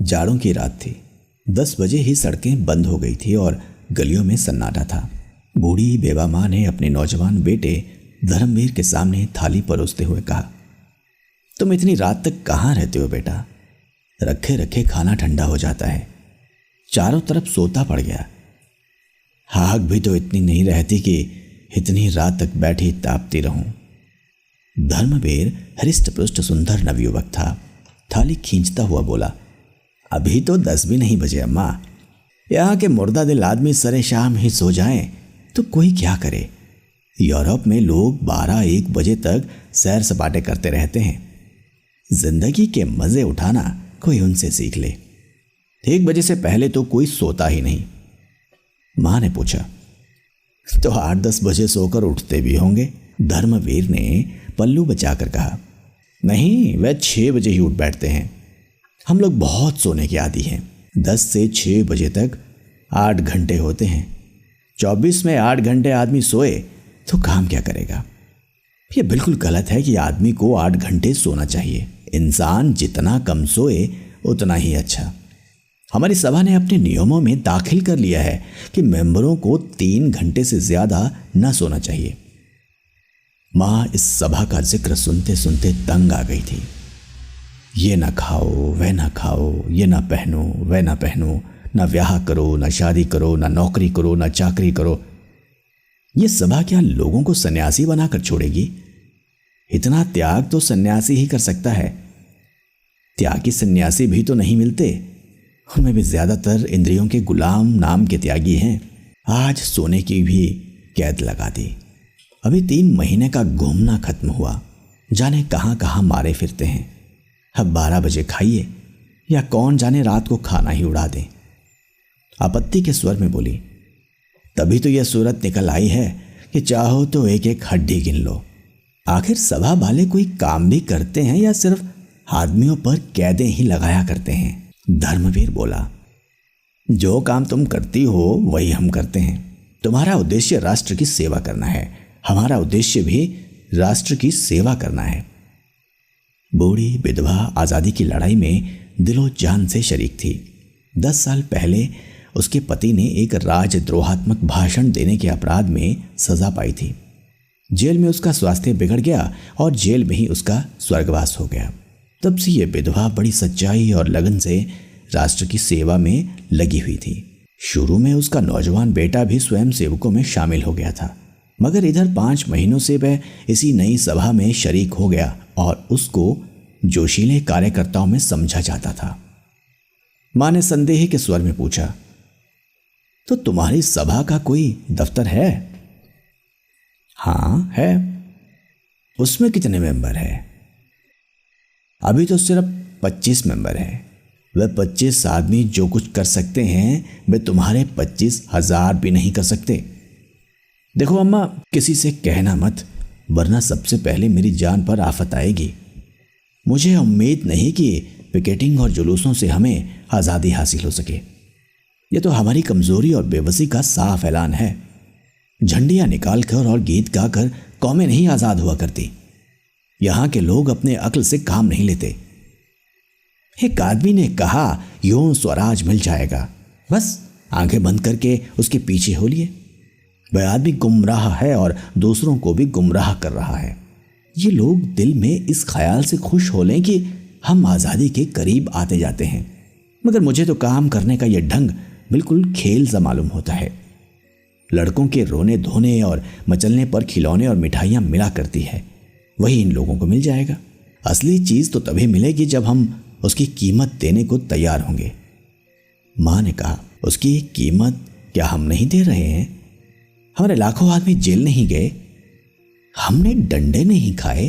जाड़ों की रात थी। 10 बजे ही सड़कें बंद हो गई थी और गलियों में सन्नाटा था। बूढ़ी बेवा माँ ने अपने नौजवान बेटे धर्मवीर के सामने थाली परोसते हुए कहा, तुम इतनी रात तक कहाँ रहते हो बेटा? रखे रखे खाना ठंडा हो जाता है। चारों तरफ सोता पड़ गया। आग भी तो इतनी नहीं रहती कि इतनी रात तक बैठी तापती रहूं। धर्मवीर हृष्ट पुष्ट सुंदर नवयुवक था। थाली खींचता हुआ बोला, अभी तो 10 भी नहीं बजे अम्मा। यहाँ के मुर्दा दिल आदमी सरे शाम ही सो जाएं तो कोई क्या करे। यूरोप में लोग 12-1 बजे तक सैर सपाटे करते रहते हैं। जिंदगी के मजे उठाना कोई उनसे सीख ले। 1 बजे से पहले तो कोई सोता ही नहीं। मां ने पूछा, तो 8-10 बजे सोकर उठते भी होंगे? धर्मवीर ने पल्लू बचाकर कहा, नहीं, वह 6 बजे ही उठ बैठते हैं। हम लोग बहुत सोने के आदी हैं। 10 से 6 बजे तक 8 घंटे होते हैं। 24 में 8 घंटे आदमी सोए तो काम क्या करेगा? यह बिल्कुल गलत है कि आदमी को 8 घंटे सोना चाहिए। इंसान जितना कम सोए उतना ही अच्छा। हमारी सभा ने अपने नियमों में दाखिल कर लिया है कि मेंबरों को 3 घंटे से ज्यादा न सोना चाहिए। मां इस सभा का जिक्र सुनते सुनते तंग आ गई थी। ये ना खाओ, वह ना खाओ, ये ना पहनो, वह ना पहनो, ना ब्याह करो, ना शादी करो, ना नौकरी करो, ना चाकरी करो। ये सभा क्या लोगों को सन्यासी बनाकर छोड़ेगी? इतना त्याग तो सन्यासी ही कर सकता है। त्यागी सन्यासी भी तो नहीं मिलते। उनमें भी ज्यादातर इंद्रियों के गुलाम नाम के त्यागी हैं। आज सोने की भी कैद लगा दी। अभी 3 महीने का घूमना खत्म हुआ। जाने कहां कहां मारे फिरते हैं। अब 12 बजे खाइए या कौन जाने रात को खाना ही उड़ा दें। आपत्ति के स्वर में बोली, तभी तो यह सूरत निकल आई है कि चाहो तो एक एक हड्डी गिन लो। आखिर सभा वाले कोई काम भी करते हैं या सिर्फ आदमियों पर कैदें ही लगाया करते हैं? धर्मवीर बोला, जो काम तुम करती हो वही हम करते हैं। तुम्हारा उद्देश्य राष्ट्र की सेवा करना है, हमारा उद्देश्य भी राष्ट्र की सेवा करना है। बूढ़ी विधवा आजादी की लड़ाई में दिलो जान से शरीक थी। 10 साल पहले उसके पति ने एक राजद्रोहात्मक भाषण देने के अपराध में सजा पाई थी। जेल में उसका स्वास्थ्य बिगड़ गया और जेल में ही उसका स्वर्गवास हो गया। तब से यह विधवा बड़ी सच्चाई और लगन से राष्ट्र की सेवा में लगी हुई थी। शुरू में उसका नौजवान बेटा भी स्वयं सेवकों में शामिल हो गया था, मगर इधर 5 महीनों से वह इसी नई सभा में शरीक हो गया और उसको जोशीले कार्यकर्ताओं में समझा जाता था। मां ने संदेह के स्वर में पूछा, तो तुम्हारी सभा का कोई दफ्तर है? हाँ है। उसमें कितने मेंबर हैं? अभी तो सिर्फ 25 मेंबर हैं। वह 25 आदमी जो कुछ कर सकते हैं वे तुम्हारे 25,000 भी नहीं कर सकते। देखो अम्मा, किसी से कहना मत, वरना सबसे पहले मेरी जान पर आफत आएगी। मुझे उम्मीद नहीं कि पिकेटिंग और जुलूसों से हमें आज़ादी हासिल हो सके। यह तो हमारी कमजोरी और बेबसी का साफ ऐलान है। झंडियां निकालकर और गीत गाकर कौमें नहीं आज़ाद हुआ करती। यहां के लोग अपने अक्ल से काम नहीं लेते। एक आदमी ने कहा, यूं स्वराज मिल जाएगा, बस आंखें बंद करके उसके पीछे हो लिए। वह आदमी गुमराह है और दूसरों को भी गुमराह कर रहा है। ये लोग दिल में इस ख्याल से खुश हो लें कि हम आज़ादी के करीब आते जाते हैं, मगर मुझे तो काम करने का यह ढंग बिल्कुल खेल सा मालूम होता है। लड़कों के रोने धोने और मचलने पर खिलौने और मिठाइयाँ मिला करती है, वही इन लोगों को मिल जाएगा। असली चीज़ तो तभी मिलेगी जब हम उसकी कीमत देने को तैयार होंगे। माँ ने कहा, उसकी कीमत क्या हम नहीं दे रहे हैं? हमारे लाखों आदमी जेल नहीं गए, हमने डंडे नहीं खाए,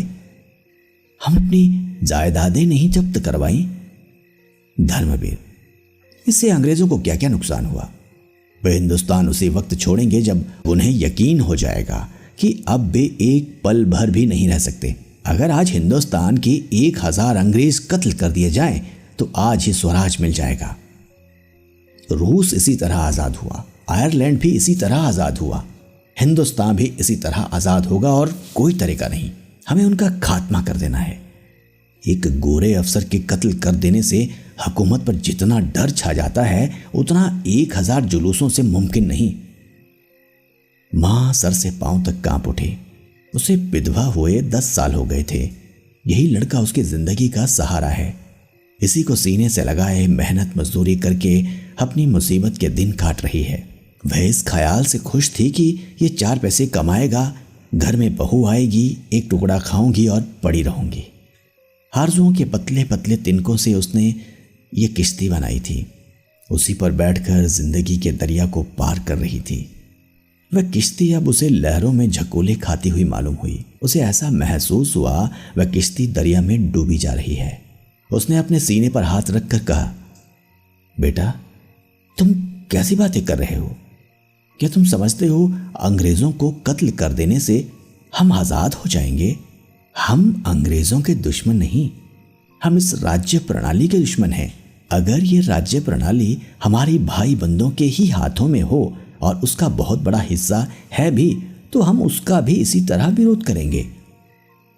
हम अपनी जायदादें नहीं जब्त करवाई। धर्मवीर, इससे अंग्रेजों को क्या क्या नुकसान हुआ? वे हिंदुस्तान उसी वक्त छोड़ेंगे जब उन्हें यकीन हो जाएगा कि अब वे एक पल भर भी नहीं रह सकते। अगर आज हिंदुस्तान के 1000 अंग्रेज कत्ल कर दिए जाएं तो आज ही स्वराज मिल जाएगा। रूस इसी तरह आज़ाद हुआ, आयरलैंड भी इसी तरह आज़ाद हुआ, हिंदुस्तान भी इसी तरह आज़ाद होगा और कोई तरीका नहीं, हमें उनका खात्मा कर देना है। एक गोरे अफसर के कत्ल कर देने से हुकूमत पर जितना डर छा जाता है उतना 1000 जुलूसों से मुमकिन नहीं। मां सर से पांव तक कांप उठी। उसे विधवा हुए 10 साल हो गए थे। यही लड़का उसकी जिंदगी का सहारा है। इसी को सीने से लगाए मेहनत मजदूरी करके अपनी मुसीबत के दिन काट रही है। वह इस ख्याल से खुश थी कि ये 4 पैसे कमाएगा, घर में बहू आएगी, एक टुकड़ा खाऊंगी और पड़ी रहूंगी। आरजुओं के पतले पतले तिनकों से उसने ये किश्ती बनाई थी। उसी पर बैठकर जिंदगी के दरिया को पार कर रही थी। वह किश्ती अब उसे लहरों में झकोले खाती हुई मालूम हुई। उसे ऐसा महसूस हुआ वह किश्ती दरिया में डूबी जा रही है। उसने अपने सीने पर हाथ रखकर कहा, बेटा तुम कैसी बातें कर रहे हो? क्या तुम समझते हो अंग्रेजों को कत्ल कर देने से हम आजाद हो जाएंगे? हम अंग्रेजों के दुश्मन नहीं, हम इस राज्य प्रणाली के दुश्मन हैं। अगर ये राज्य प्रणाली हमारी भाई बंदों के ही हाथों में हो और उसका बहुत बड़ा हिस्सा है भी, तो हम उसका भी इसी तरह विरोध करेंगे।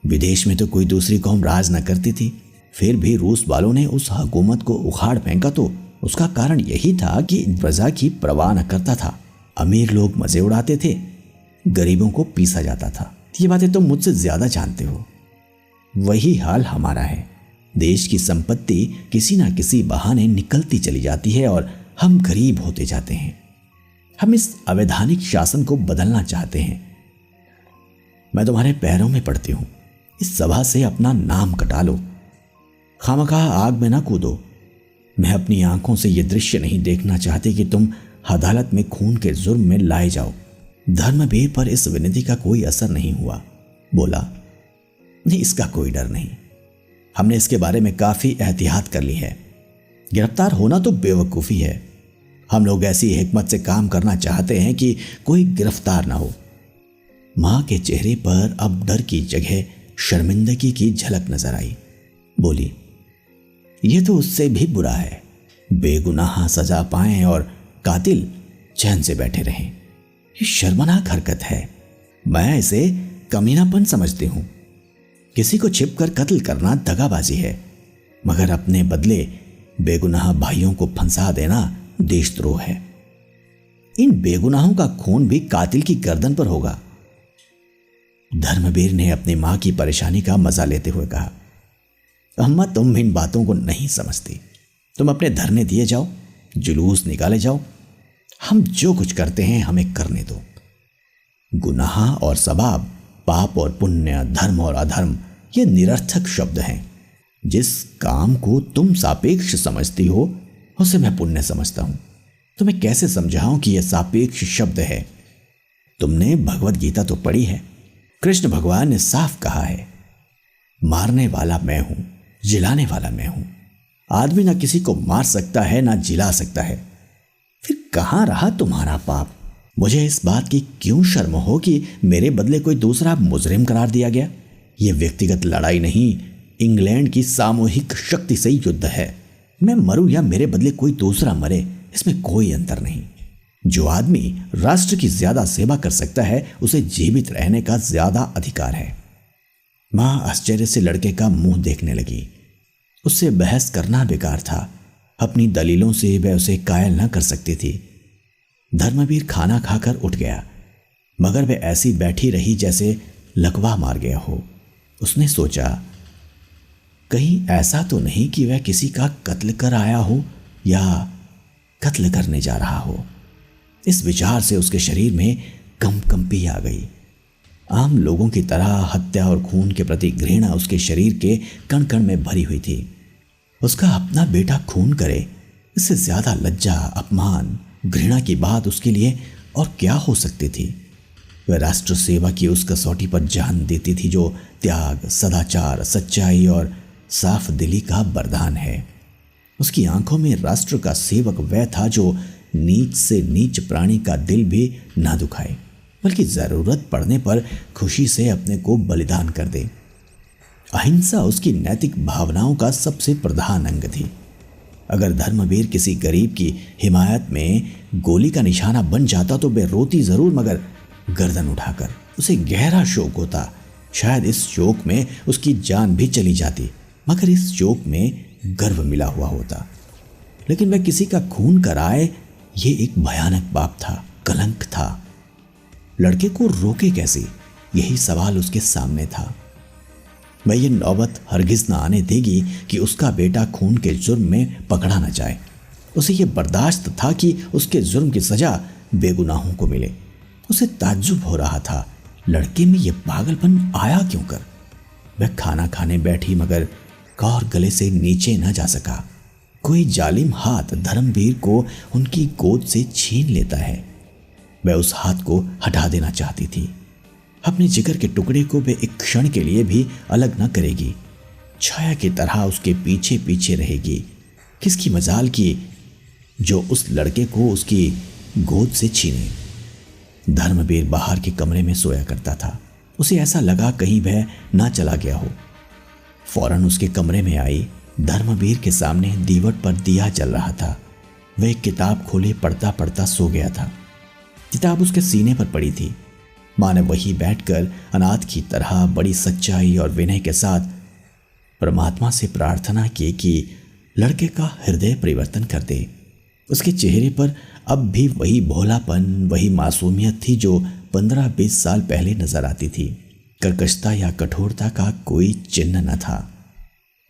विदेश में तो कोई दूसरी कौम राज न करती थी, फिर भी रूस वालों ने उस हुकूमत को उखाड़ फेंका तो उसका कारण यही था कि प्रजा की परवाह न करता था। अमीर लोग मजे उड़ाते थे, गरीबों को पीसा जाता था। ये बातें तुम मुझसे ज्यादा जानते हो। वही हाल हमारा है। देश की संपत्ति किसी ना किसी बहाने निकलती चली जाती है और हम गरीब होते जाते हैं। हम इस अवैधानिक शासन को बदलना चाहते हैं। मैं तुम्हारे पैरों में पड़ती हूं, इस सभा से अपना नाम कटा लो। खामखा आग में ना कूदो। मैं अपनी आंखों से यह दृश्य नहीं देखना चाहती कि तुम अदालत में खून के जुर्म में लाए जाओ। धर्मवीर पर इस विनती का कोई असर नहीं हुआ। बोला, नहीं, इसका कोई डर नहीं। हमने इसके बारे में काफी एहतियात कर ली है। गिरफ्तार होना तो बेवकूफी है। हम लोग ऐसी हिकमत से काम करना चाहते हैं कि कोई गिरफ्तार ना हो। मां के चेहरे पर अब डर की जगह शर्मिंदगी की झलक नजर आई। बोली, यह तो उससे भी बुरा है। बेगुनाह सजा पाएं और कातिल चैन से बैठे रहें। ये शर्मनाक हरकत है। मैं इसे कमीनापन समझती हूं। किसी को छिपकर कत्ल करना दगाबाजी है, मगर अपने बदले बेगुनाह भाइयों को फंसा देना देशद्रोह है। इन बेगुनाहों का खून भी कातिल की गर्दन पर होगा। धर्मवीर ने अपनी मां की परेशानी का मजा लेते हुए कहा, अम्मा तुम इन बातों को नहीं समझती। तुम अपने धरने दिए जाओ, जुलूस निकाले जाओ। हम जो कुछ करते हैं हमें करने दो। गुनाह और सवाब, पाप और पुण्य, धर्म और अधर्म, ये निरर्थक शब्द हैं। जिस काम को तुम सापेक्ष समझती हो उसे मैं पुण्य समझता हूं। तुम्हें कैसे समझाऊं कि यह सापेक्ष शब्द है? तुमने भगवत गीता तो पढ़ी है। कृष्ण भगवान ने साफ कहा है, मारने वाला मैं हूं, जिलाने वाला मैं हूं। आदमी ना किसी को मार सकता है ना जिला सकता है। फिर कहां रहा तुम्हारा पाप? मुझे इस बात की क्यों शर्म हो कि मेरे बदले कोई दूसरा मुजरिम करार दिया गया? यह व्यक्तिगत लड़ाई नहीं, इंग्लैंड की सामूहिक शक्ति से युद्ध है। मैं मरूं या मेरे बदले कोई दूसरा मरे, इसमें कोई अंतर नहीं। जो आदमी राष्ट्र की ज्यादा सेवा कर सकता है उसे जीवित रहने का ज्यादा अधिकार है। मां आश्चर्य से लड़के का मुंह देखने लगी। उससे बहस करना बेकार था। अपनी दलीलों से वह उसे कायल न कर सकती थी। धर्मवीर खाना खाकर उठ गया, मगर वह ऐसी बैठी रही जैसे लकवा मार गया हो। उसने सोचा, कहीं ऐसा तो नहीं कि वह किसी का कत्ल कर आया हो या कत्ल करने जा रहा हो। इस विचार से उसके शरीर में कंपी आ गई। आम लोगों की तरह हत्या और खून के प्रति घृणा उसके शरीर के कण कण में भरी हुई थी। उसका अपना बेटा खून करे, इससे ज्यादा लज्जा, अपमान, घृणा की बात उसके लिए और क्या हो सकती थी? वह राष्ट्र सेवा की उस कसौटी पर जान देती थी जो त्याग, सदाचार, सच्चाई और साफ दिली का वरदान है। उसकी आंखों में राष्ट्र का सेवक वह था जो नीच से नीच प्राणी का दिल भी ना दुखाए, बल्कि जरूरत पड़ने पर खुशी से अपने को बलिदान कर दे। अहिंसा उसकी नैतिक भावनाओं का सबसे प्रधान अंग थी। अगर धर्मवीर किसी गरीब की हिमायत में गोली का निशाना बन जाता तो वह रोती जरूर, मगर गर्दन उठाकर। उसे गहरा शोक होता। शायद इस शोक में उसकी जान भी चली जाती, मगर इस शोक में गर्व मिला हुआ होता, लेकिन वह किसी का खून कराए ये एक भयानक पाप था, कलंक था। लड़के को रोके कैसे, यही सवाल उसके सामने था। वह ये नौबत हरगिज न आने देगी कि उसका बेटा खून के जुर्म में पकड़ा न जाए। उसे यह बर्दाश्त था कि उसके जुर्म की सजा बेगुनाहों को मिले। उसे ताज्जुब हो रहा था, लड़के में यह पागलपन आया क्यों कर। वह खाना खाने बैठी मगर कौर गले से नीचे न जा सका। कोई जालिम हाथ धर्मवीर को उनकी गोद से छीन लेता है। वह उस हाथ को हटा देना चाहती थी। अपने जिगर के टुकड़े को वह एक क्षण के लिए भी अलग न करेगी, छाया की तरह उसके पीछे पीछे रहेगी। किसकी मजाल की जो उस लड़के को उसकी गोद से छीने। धर्मवीर बाहर के कमरे में सोया करता था। उसे ऐसा लगा कहीं वह ना चला गया हो। फौरन उसके कमरे में आई। धर्मवीर के सामने दीवट पर दिया जल रहा था। वह एक किताब खोले पढ़ता पढ़ता सो गया था। किताब उसके सीने पर पड़ी थी। मां ने वही बैठकर अनाथ की तरह बड़ी सच्चाई और विनय के साथ परमात्मा से प्रार्थना की कि लड़के का हृदय परिवर्तन कर दे। उसके चेहरे पर अब भी वही भोलापन, वही मासूमियत थी जो 15-20 साल पहले नजर आती थी। कर्कशता या कठोरता का कोई चिन्ह न था।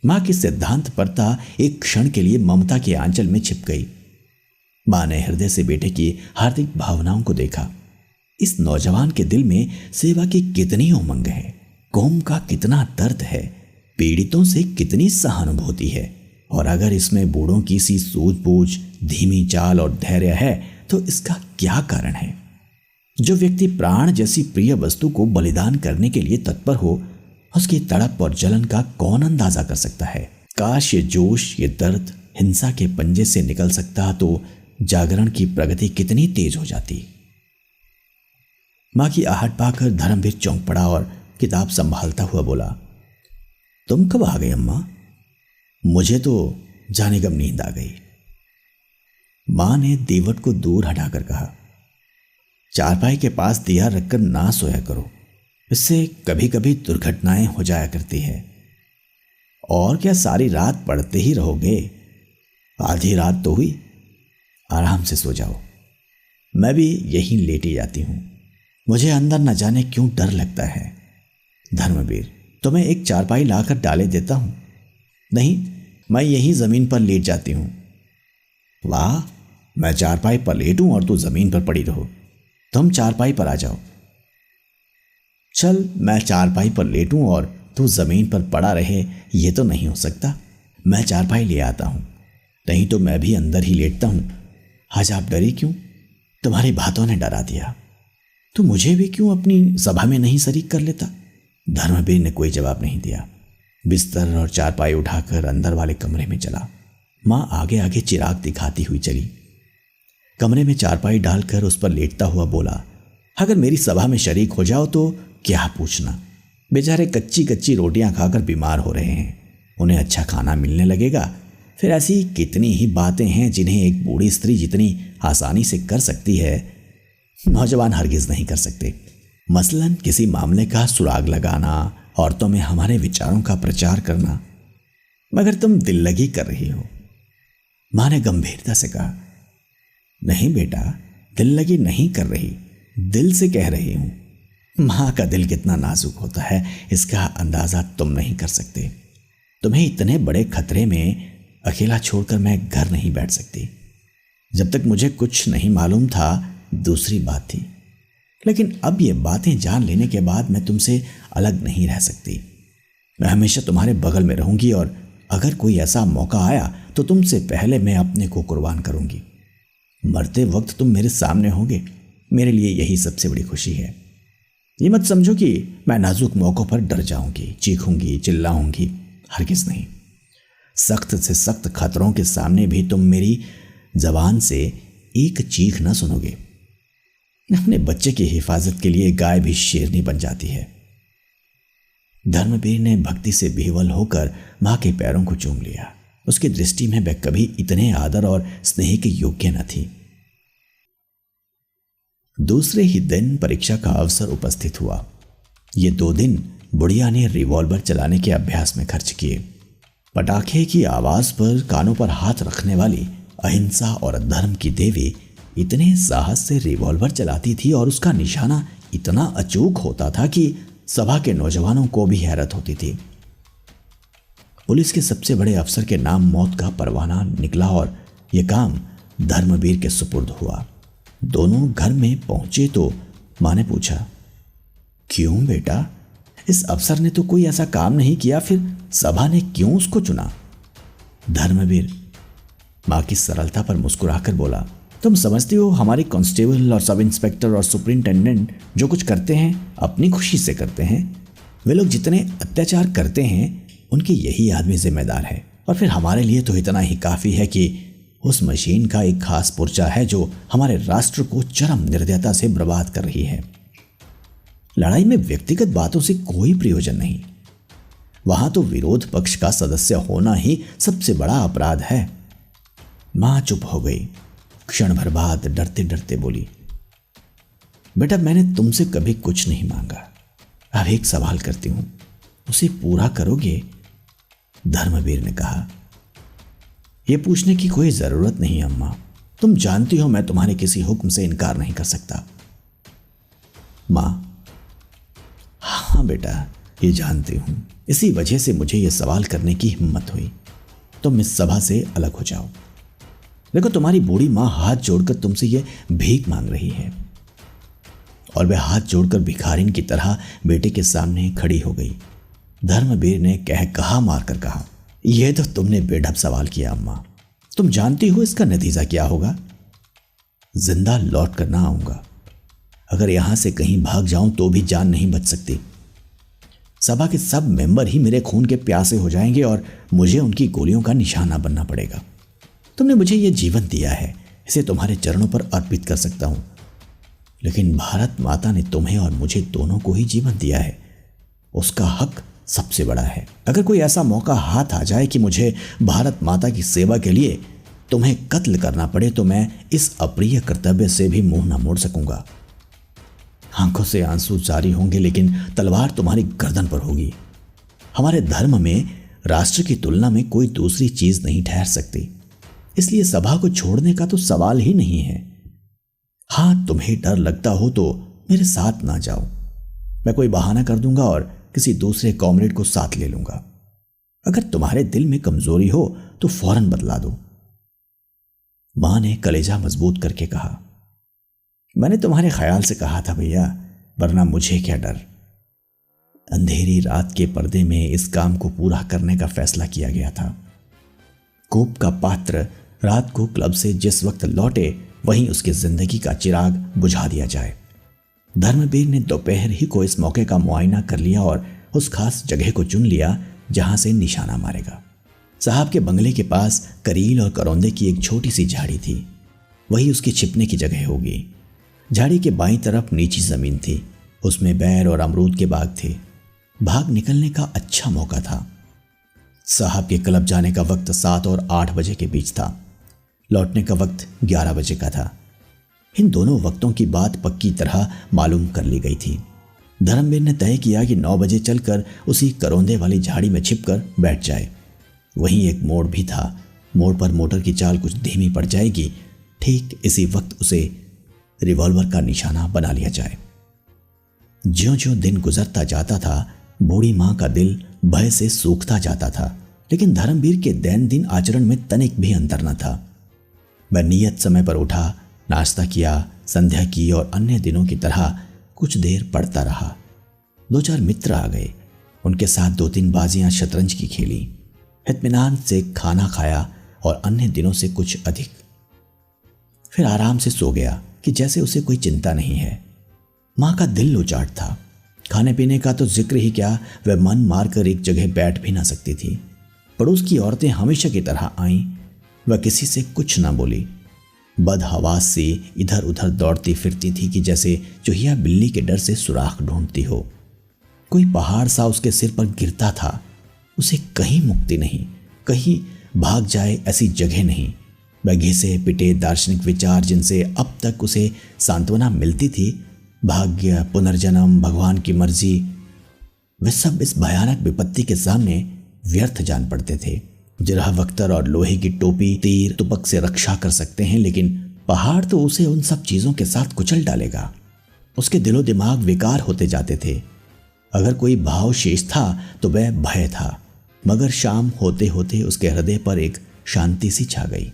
मां की सिद्धांत परता एक क्षण के लिए ममता के आंचल में छिप गई। मां ने हृदय से बेटे की हार्दिक भावनाओं को देखा। इस नौजवान के दिल में सेवा की कितनी उमंग है, कौम का कितना दर्द है, पीड़ितों से कितनी सहानुभूति है। और अगर इसमें बूढ़ों की सी सूझबूझ, धीमी चाल और धैर्य है तो इसका क्या कारण है। जो व्यक्ति प्राण जैसी प्रिय वस्तु को बलिदान करने के लिए तत्पर हो, उसकी तड़प और जलन का कौन अंदाजा कर सकता है। काश ये जोश, ये दर्द हिंसा के पंजे से निकल सकता तो जागरण की प्रगति कितनी तेज हो जाती। मां की आहट पाकर धर्मवीर चौंक पड़ा और किताब संभालता हुआ बोला, तुम कब आ गई अम्मा? मुझे तो जाने कब नींद आ गई। मां ने दीवट को दूर हटाकर कहा, चारपाई के पास दिया रखकर ना सोया करो, इससे कभी कभी दुर्घटनाएं हो जाया करती है। और क्या सारी रात पढ़ते ही रहोगे? आधी रात तो हुई, आराम से सो जाओ। मैं भी यहीं लेटी जाती हूं। मुझे अंदर न जाने क्यों डर लगता है। धर्मवीर, तुम्हें एक चारपाई लाकर डाले देता हूं। नहीं, मैं यहीं जमीन पर लेट जाती हूं। वाह, मैं चारपाई पर लेटूं और तू जमीन पर पड़ी रहो। तुम चारपाई पर आ जाओ। चल, मैं चारपाई पर लेटूं और तू जमीन पर पड़ा रहे, ये तो नहीं हो सकता। मैं चारपाई ले आता हूं, नहीं तो मैं भी अंदर ही लेटता हूं। आज आप डरी क्यों? तुम्हारी बातों ने डरा दिया। तो मुझे भी क्यों अपनी सभा में नहीं शरीक कर लेता? धर्मवीर ने कोई जवाब नहीं दिया। बिस्तर और चारपाई उठाकर अंदर वाले कमरे में चला। मां आगे आगे चिराग दिखाती हुई चली। कमरे में चारपाई डालकर उस पर लेटता हुआ बोला, अगर मेरी सभा में शरीक हो जाओ तो क्या पूछना। बेचारे कच्ची कच्ची रोटियां खाकर बीमार हो रहे हैं, उन्हें अच्छा खाना मिलने लगेगा। फिर ऐसी कितनी ही बातें हैं जिन्हें एक बूढ़ी स्त्री जितनी आसानी से कर सकती है, नौजवान हरगिज नहीं कर सकते। मसलन किसी मामले का सुराग लगाना, औरतों में हमारे विचारों का प्रचार करना। मगर तुम दिल लगी कर रही हो। मां ने गंभीरता से कहा, नहीं बेटा, दिल लगी नहीं कर रही, दिल से कह रही हूं। मां का दिल कितना नाजुक होता है, इसका अंदाजा तुम नहीं कर सकते। तुम्हें इतने बड़े खतरे में अकेला छोड़कर मैं घर नहीं बैठ सकती। जब तक मुझे कुछ नहीं मालूम था दूसरी बात थी, लेकिन अब ये बातें जान लेने के बाद मैं तुमसे अलग नहीं रह सकती। मैं हमेशा तुम्हारे बगल में रहूंगी और अगर कोई ऐसा मौका आया तो तुमसे पहले मैं अपने को कुर्बान करूंगी। मरते वक्त तुम मेरे सामने होगे, मेरे लिए यही सबसे बड़ी खुशी है। ये मत समझो कि मैं नाजुक मौकों पर डर जाऊंगी, चीखूंगी, चिल्लाऊंगी, हरगिज नहीं। सख्त से सख्त खतरों के सामने भी तुम मेरी जबान से एक चीख न सुनोगे। अपने बच्चे की हिफाजत के लिए गाय भी शेरनी बन जाती है। धर्मवीर ने भक्ति से विह्वल होकर मां के पैरों को चूम लिया। उसकी दृष्टि में वह कभी इतने आदर और स्नेह के योग्य न थी। दूसरे ही दिन परीक्षा का अवसर उपस्थित हुआ। ये 2 दिन बुढ़िया ने रिवॉल्वर चलाने के अभ्यास में खर्च किए। पटाखे की आवाज पर कानों पर हाथ रखने वाली अहिंसा और धर्म की देवी इतने साहस से रिवॉल्वर चलाती थी और उसका निशाना इतना अचूक होता था कि सभा के नौजवानों को भी हैरत होती थी। पुलिस के सबसे बड़े अफसर के नाम मौत का परवाना निकला और यह काम धर्मवीर के सुपुर्द हुआ। दोनों घर में पहुंचे तो मां ने पूछा, क्यों बेटा, इस अफसर ने तो कोई ऐसा काम नहीं किया, फिर सभा ने क्यों उसको चुना? धर्मवीर मां की सरलता पर मुस्कुराकर बोला, तुम समझती हो हमारे कांस्टेबल और सब इंस्पेक्टर और सुपरिंटेंडेंट जो कुछ करते हैं अपनी खुशी से करते हैं। वे लोग जितने अत्याचार करते हैं उनके यही आदमी जिम्मेदार है। और फिर हमारे लिए तो इतना ही काफ़ी है कि उस मशीन का एक खास पुर्जा है जो हमारे राष्ट्र को चरम निर्दयता से बर्बाद कर रही है। लड़ाई में व्यक्तिगत बातों से कोई प्रयोजन नहीं। वहां तो विरोध पक्ष का सदस्य होना ही सबसे बड़ा अपराध है। मां चुप हो गई। क्षण भर बाद डरते डरते बोली, बेटा मैंने तुमसे कभी कुछ नहीं मांगा। अब एक सवाल करती हूं, उसे पूरा करोगे? धर्मवीर ने कहा, यह पूछने की कोई जरूरत नहीं अम्मा, तुम जानती हो मैं तुम्हारे किसी हुक्म से इनकार नहीं कर सकता। मां, हाँ बेटा ये जानती हूं, इसी वजह से मुझे यह सवाल करने की हिम्मत हुई। तुम इस सभा से अलग हो जाओ। देखो तुम्हारी बूढ़ी मां हाथ जोड़कर तुमसे यह भीख मांग रही है। और वह हाथ जोड़कर भिखारिन की तरह बेटे के सामने खड़ी हो गई। धर्मवीर ने कहा मारकर कहा, यह तो तुमने बेढब सवाल किया अम्मा, तुम जानती हो इसका नतीजा क्या होगा? जिंदा लौट कर ना आऊंगा। अगर यहां से कहीं भाग जाऊं तो भी जान नहीं बच सकती। सभा के सब मेंबर ही मेरे खून के प्यासे हो जाएंगे और मुझे उनकी गोलियों का निशाना बनना पड़ेगा। तुमने मुझे यह जीवन दिया है, इसे तुम्हारे चरणों पर अर्पित कर सकता हूं, लेकिन भारत माता ने तुम्हें और मुझे दोनों को ही जीवन दिया है। उसका हक सबसे बड़ा है। अगर कोई ऐसा मौका हाथ आ जाए कि मुझे भारत माता की सेवा के लिए तुम्हें कत्ल करना पड़े तो मैं इस अप्रिय कर्तव्य से भी मुंह न मोड़ सकूंगा। आंखों से आंसू जारी होंगे लेकिन तलवार तुम्हारी गर्दन पर होगी। हमारे धर्म में राष्ट्र की तुलना में कोई दूसरी चीज नहीं ठहर सकती, इसलिए सभा को छोड़ने का तो सवाल ही नहीं है। हाँ, तुम्हें डर लगता हो तो मेरे साथ ना जाओ। मैं कोई बहाना कर दूंगा और किसी दूसरे कॉमरेड को साथ ले लूंगा। अगर तुम्हारे दिल में कमजोरी हो तो फौरन बतला दो। मां ने कलेजा मजबूत करके कहा, मैंने तुम्हारे ख्याल से कहा था भैया, वरना मुझे क्या डर। अंधेरी रात के पर्दे में इस काम को पूरा करने का फैसला किया गया था। कोप का पात्र रात को क्लब से जिस वक्त लौटे वहीं उसकी जिंदगी का चिराग बुझा दिया जाए। धर्मवीर ने दोपहर ही को इस मौके का मुआयना कर लिया और उस खास जगह को चुन लिया जहां से निशाना मारेगा। साहब के बंगले के पास करील और करौंदे की एक छोटी सी झाड़ी थी, वही उसकी छिपने की जगह होगी। झाड़ी के बाईं तरफ नीची जमीन थी, उसमें बैर और अमरूद के बाग थे। भाग निकलने का अच्छा मौका था। साहब के क्लब जाने का वक्त 7 और 8 बजे के बीच था। लौटने का वक्त 11 बजे का था। इन दोनों वक्तों की बात पक्की तरह मालूम कर ली गई थी। धर्मवीर ने तय किया कि 9 बजे चलकर उसी करौंदे वाली झाड़ी में छिपकर बैठ जाए। वहीं एक मोड़ भी था। मोड़ पर मोटर की चाल कुछ धीमी पड़ जाएगी, ठीक इसी वक्त उसे रिवॉल्वर का निशाना बना लिया जाए। ज्यों-ज्यों दिन गुजरता जाता था, बूढ़ी मां का दिल भय से सूखता जाता था, लेकिन धर्मवीर के दैनंदिन आचरण में तनिक भी अंतर न था। वह नियत समय पर उठा, नाश्ता किया, संध्या की और अन्य दिनों की तरह कुछ देर पढ़ता रहा। 2-4 मित्र आ गए, उनके साथ 2-3 बाजियां शतरंज की खेली, इत्मीनान से खाना खाया और अन्य दिनों से कुछ अधिक। फिर आराम से सो गया कि जैसे उसे कोई चिंता नहीं है। मां का दिल उचाट था। खाने पीने का तो जिक्र ही क्या, वह मन मारकर एक जगह बैठ भी ना सकती थी। पड़ोस की औरतें हमेशा की तरह आईं, वह किसी से कुछ ना बोली। बदहवास सी इधर उधर दौड़ती फिरती थी कि जैसे चूहिया बिल्ली के डर से सुराख ढूंढती हो। कोई पहाड़ सा उसके सिर पर गिरता था। उसे कहीं मुक्ति नहीं, कहीं भाग जाए ऐसी जगह नहीं। वह घिसे पिटे दार्शनिक विचार जिनसे अब तक उसे सांत्वना मिलती थी, भाग्य, पुनर्जन्म, भगवान की मर्जी, वे सब इस भयानक विपत्ति के सामने व्यर्थ जान पड़ते थे। जिरह वख्तर और लोहे की टोपी तीर तुपक से रक्षा कर सकते हैं, लेकिन पहाड़ तो उसे उन सब चीजों के साथ कुचल डालेगा। उसके दिलो दिमाग विकार होते जाते थे। अगर कोई भाव शेष था तो वह भय था। मगर शाम होते होते उसके हृदय पर एक शांति सी छा गई।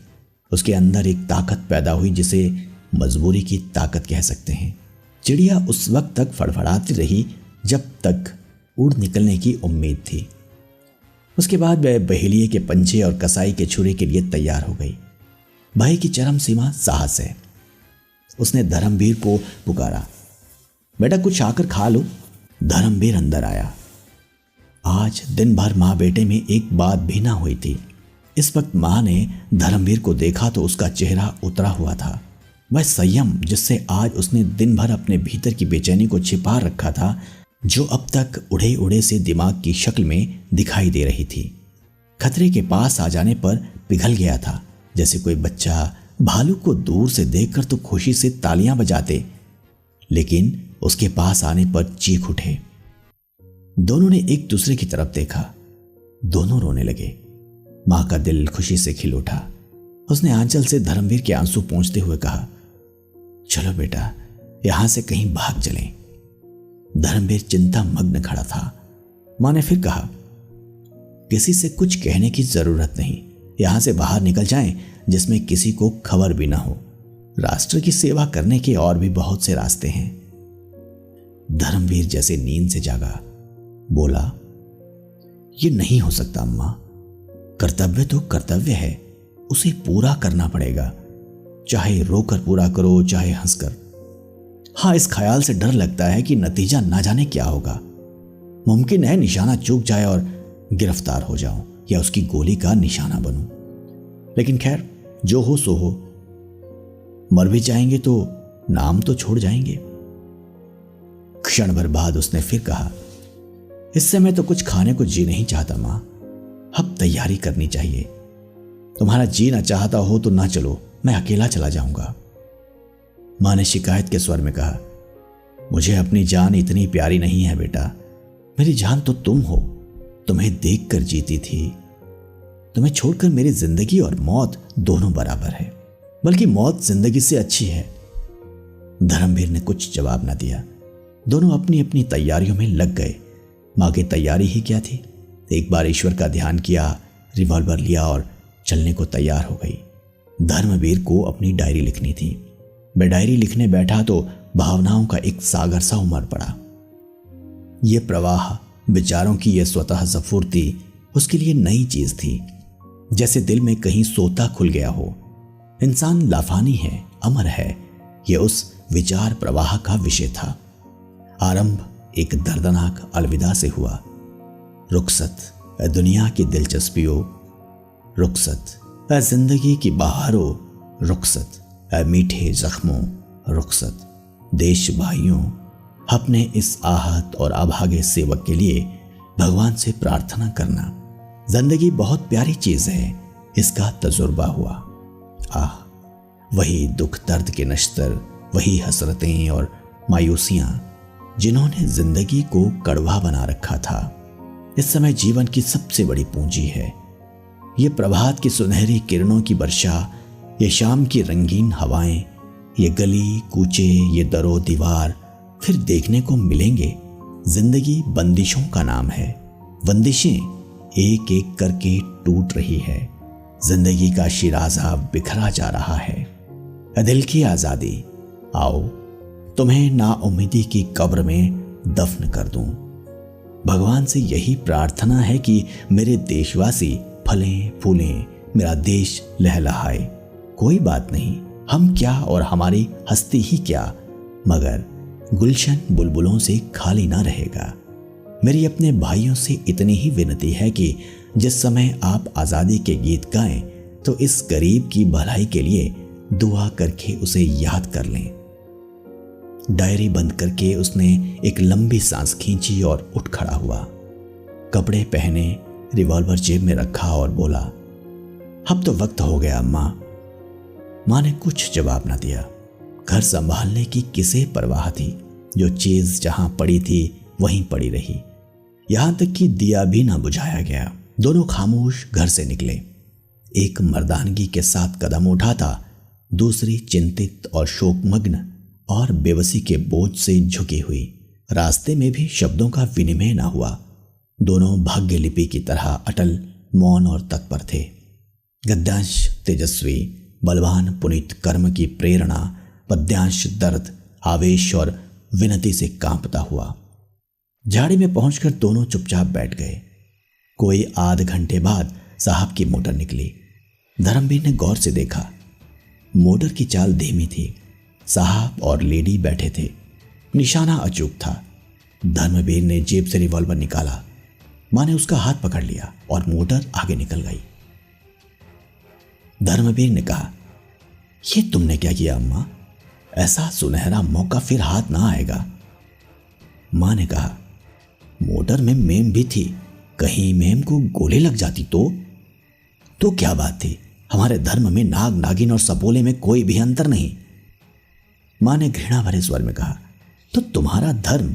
उसके अंदर एक ताकत पैदा हुई जिसे मजबूरी की ताकत कह सकते हैं। चिड़िया उस वक्त तक फड़फड़ाती रही जब तक उड़ निकलने की उम्मीद थी। उसके बाद वह बहेलिए के पंजे और कसाई के छुरे के लिए तैयार हो गई। भय की चरम सीमा साहस है। उसने धर्मवीर को पुकारा, बेटा कुछ आकर खा लो। धर्मवीर अंदर आया। आज दिन भर माँ बेटे में एक बात भी ना हुई थी। इस वक्त माँ ने धर्मवीर को देखा तो उसका चेहरा उतरा हुआ था। वह संयम जिससे आज उसने दिन भर अपने भीतर की बेचैनी को छिपा रखा था, जो अब तक उड़े उड़े से दिमाग की शक्ल में दिखाई दे रही थी, खतरे के पास आ जाने पर पिघल गया था। जैसे कोई बच्चा भालू को दूर से देखकर तो खुशी से तालियां बजाते, लेकिन उसके पास आने पर चीख उठे। दोनों ने एक दूसरे की तरफ देखा। दोनों रोने लगे। मां का दिल खुशी से खिल उठा। उसने आंचल से धर्मवीर के आंसू पोंछते हुए कहा, चलो बेटा यहां से कहीं भाग चलें। धर्मवीर चिंता मग्न खड़ा था। मां ने फिर कहा, किसी से कुछ कहने की जरूरत नहीं, यहां से बाहर निकल जाएं जिसमें किसी को खबर भी ना हो। राष्ट्र की सेवा करने के और भी बहुत से रास्ते हैं। धर्मवीर जैसे नींद से जागा, बोला, ये नहीं हो सकता अम्मा। कर्तव्य तो कर्तव्य है, उसे पूरा करना पड़ेगा, चाहे रोकर पूरा करो चाहे हंसकर। हाँ, इस ख्याल से डर लगता है कि नतीजा ना जाने क्या होगा। मुमकिन है निशाना चूक जाए और गिरफ्तार हो जाऊं या उसकी गोली का निशाना बनूं। लेकिन खैर, जो हो सो हो। मर भी जाएंगे तो नाम तो छोड़ जाएंगे। क्षण भर बाद उसने फिर कहा, इस समय तो कुछ खाने को जी नहीं चाहता मां, अब तैयारी करनी चाहिए। तुम्हारा जी ना चाहता हो तो ना चलो, मैं अकेला चला जाऊंगा। मां ने शिकायत के स्वर में कहा, मुझे अपनी जान इतनी प्यारी नहीं है बेटा। मेरी जान तो तुम हो, तुम्हें देखकर जीती थी। तुम्हें छोड़कर मेरी जिंदगी और मौत दोनों बराबर है, बल्कि मौत जिंदगी से अच्छी है। धर्मवीर ने कुछ जवाब न दिया। दोनों अपनी अपनी तैयारियों में लग गए। मां की तैयारी ही क्या थी, एक बार ईश्वर का ध्यान किया, रिवॉल्वर लिया और चलने को तैयार हो गई। धर्मवीर को अपनी डायरी लिखनी थी। मैं डायरी लिखने बैठा तो भावनाओं का एक सागर सा उमड़ पड़ा। ये प्रवाह, विचारों की यह स्वतः स्फूर्ति उसके लिए नई चीज थी, जैसे दिल में कहीं सोता खुल गया हो। इंसान लाफानी है, अमर है, यह उस विचार प्रवाह का विषय था। आरंभ एक दर्दनाक अलविदा से हुआ। रुखसत दुनिया की दिलचस्पियों, रुखसत जिंदगी की बहारों, रुखसत मीठे जख्मों, रुखसत देश भाइयों। अपने इस आहत और अभागे सेवक के लिए भगवान से प्रार्थना करना। जिंदगी बहुत प्यारी चीज है, इसका तजुर्बा हुआ। आह, वही दुख दर्द के नश्तर, वही हसरतें और मायूसियां जिन्होंने जिंदगी को कड़वा बना रखा था, इस समय जीवन की सबसे बड़ी पूंजी है। ये प्रभात की सुनहरी किरणों की वर्षा, ये शाम की रंगीन हवाएं, ये गली कूचे, ये दरो दीवार फिर देखने को मिलेंगे। जिंदगी बंदिशों का नाम है। बंदिशें एक एक करके टूट रही है। जिंदगी का शिराजा बिखरा जा रहा है। दिल की आजादी, आओ तुम्हें नाउम्मीदी की कब्र में दफन कर दूं। भगवान से यही प्रार्थना है कि मेरे देशवासी फलें फूलें, मेरा देश लहलहाए। कोई बात नहीं, हम क्या और हमारी हस्ती ही क्या, मगर गुलशन बुलबुलों से खाली ना रहेगा। मेरी अपने भाइयों से इतनी ही विनती है कि जिस समय आप आज़ादी के गीत गाएं तो इस गरीब की भलाई के लिए दुआ करके उसे याद कर लें। डायरी बंद करके उसने एक लंबी सांस खींची और उठ खड़ा हुआ। कपड़े पहने, रिवॉल्वर जेब में रखा और बोला, अब तो वक्त हो गया अम्मा। मां ने कुछ जवाब ना दिया। घर संभालने की किसे परवाह थी, जो चीज जहां पड़ी थी वहीं पड़ी रही, यहां तक कि दिया भी ना बुझाया गया। दोनों खामोश घर से निकले। एक मर्दानगी के साथ कदम उठाता, दूसरी चिंतित और शोकमग्न और बेबसी के बोझ से झुकी हुई। रास्ते में भी शब्दों का विनिमय न हुआ। दोनों भाग्य लिपि की तरह अटल, मौन और तत्पर थे। गद्यांश तेजस्वी, बलवान पुनीत कर्म की प्रेरणा, पद्यांश दर्द, आवेश और विनती से कांपता हुआ। झाड़ी में पहुंचकर दोनों चुपचाप बैठ गए। कोई आध घंटे बाद साहब की मोटर निकली। धर्मवीर ने गौर से देखा। मोटर की चाल धीमी थी। साहब और लेडी बैठे थे। निशाना अचूक था। धर्मवीर ने जेब से रिवॉल्वर निकाला। मां ने उसका हाथ पकड़ लिया और मोटर आगे निकल गई। धर्मवीर ने कहा, ये तुमने क्या किया अम्मा? ऐसा सुनहरा मौका फिर हाथ ना आएगा। मां ने कहा, मोटर में मेम भी थी, कहीं मेम को गोली लग जाती तो क्या बात थी? हमारे धर्म में नाग, नागिन और सपोले में कोई भी अंतर नहीं। मां ने घृणा भरे स्वर में कहा, तो तुम्हारा धर्म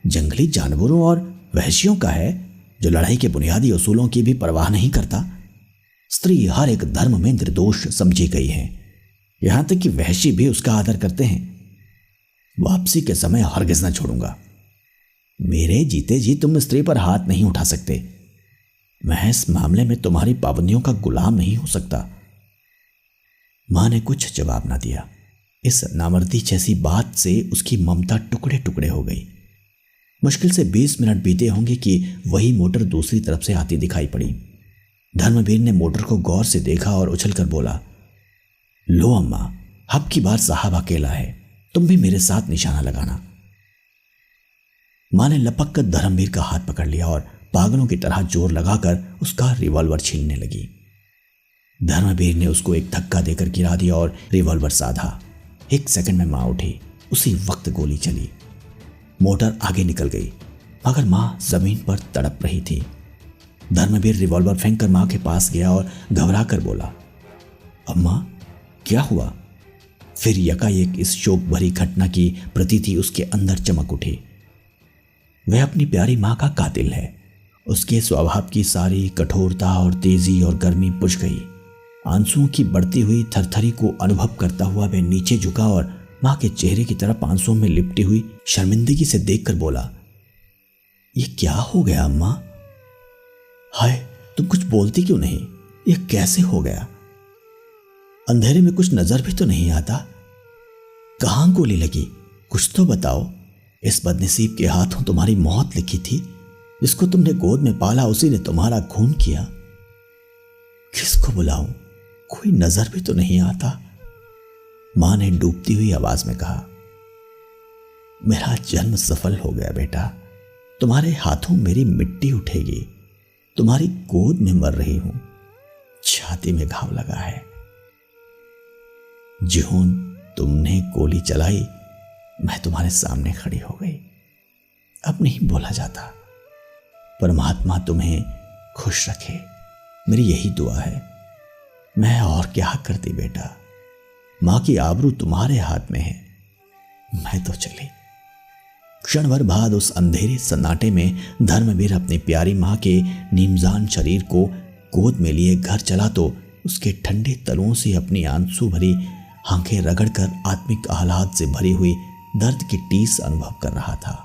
जंगली जानवरों और वहशियों का है, जो लड़ाई के बुनियादी उसूलों की भी परवाह नहीं करता। स्त्री हर एक धर्म में निर्दोष समझी गई है, यहां तक कि वहशी भी उसका आदर करते हैं। वापसी के समय हरगिज न छोड़ूंगा। मेरे जीते जी तुम स्त्री पर हाथ नहीं उठा सकते। मैं इस मामले में तुम्हारी पाबंदियों का गुलाम नहीं हो सकता। मां ने कुछ जवाब ना दिया। इस नामर्दी जैसी बात से उसकी ममता टुकड़े टुकड़े हो गई। मुश्किल से 20 मिनट बीते होंगे कि वही मोटर दूसरी तरफ से आती दिखाई पड़ी। धर्मवीर ने मोटर को गौर से देखा और उछलकर बोला, लो अम्मा, अब की बार साहब अकेला है, तुम भी मेरे साथ निशाना लगाना। मां ने लपक कर धर्मवीर का हाथ पकड़ लिया और पागलों की तरह जोर लगाकर उसका रिवॉल्वर छीनने लगी। धर्मवीर ने उसको एक धक्का देकर गिरा दिया और रिवॉल्वर साधा। 1 सेकंड में मां उठी। उसी वक्त गोली चली। मोटर आगे निकल गई, मगर मां जमीन पर तड़प रही थी। धर्मवीर रिवॉल्वर फेंककर मां के पास गया और घबरा कर बोला, अम्मा क्या हुआ? फिर यकाएक इस शोक भरी घटना की प्रतीति उसके अंदर चमक उठी। वह अपनी प्यारी मां का कातिल है। उसके स्वभाव की सारी कठोरता और तेजी और गर्मी बुझ गई। आंसुओं की बढ़ती हुई थरथरी को अनुभव करता हुआ वह नीचे झुका और मां के चेहरे की तरफ आंसुओं में लिपटी हुई शर्मिंदगी से देखकर बोला, ये क्या हो गया अम्मा? हाय, तुम कुछ बोलती क्यों नहीं? ये कैसे हो गया? अंधेरे में कुछ नजर भी तो नहीं आता। कहां गोली लगी? कुछ तो बताओ। इस बदनसीब के हाथों तुम्हारी मौत लिखी थी। जिसको तुमने गोद में पाला उसी ने तुम्हारा खून किया। किसको बुलाऊं? कोई नजर भी तो नहीं आता। मां ने डूबती हुई आवाज में कहा, मेरा जन्म सफल हो गया बेटा। तुम्हारे हाथों मेरी मिट्टी उठेगी। तुम्हारी गोद में मर रही हूं। छाती में घाव लगा है। ज्यों तुमने गोली चलाई, मैं तुम्हारे सामने खड़ी हो गई। अब नहीं बोला जाता। परमात्मा तुम्हें खुश रखे, मेरी यही दुआ है। मैं और क्या करती बेटा? मां की आबरू तुम्हारे हाथ में है। मैं तो चली। क्षण भर बाद उस अंधेरे सन्नाटे में धर्मवीर अपनी प्यारी मां के नीमजान शरीर को गोद में लिए घर चला तो उसके ठंडे तलुओं से अपनी आंसू भरी आंखें रगड़कर आत्मिक आह्लाद से भरी हुई दर्द की टीस अनुभव कर रहा था।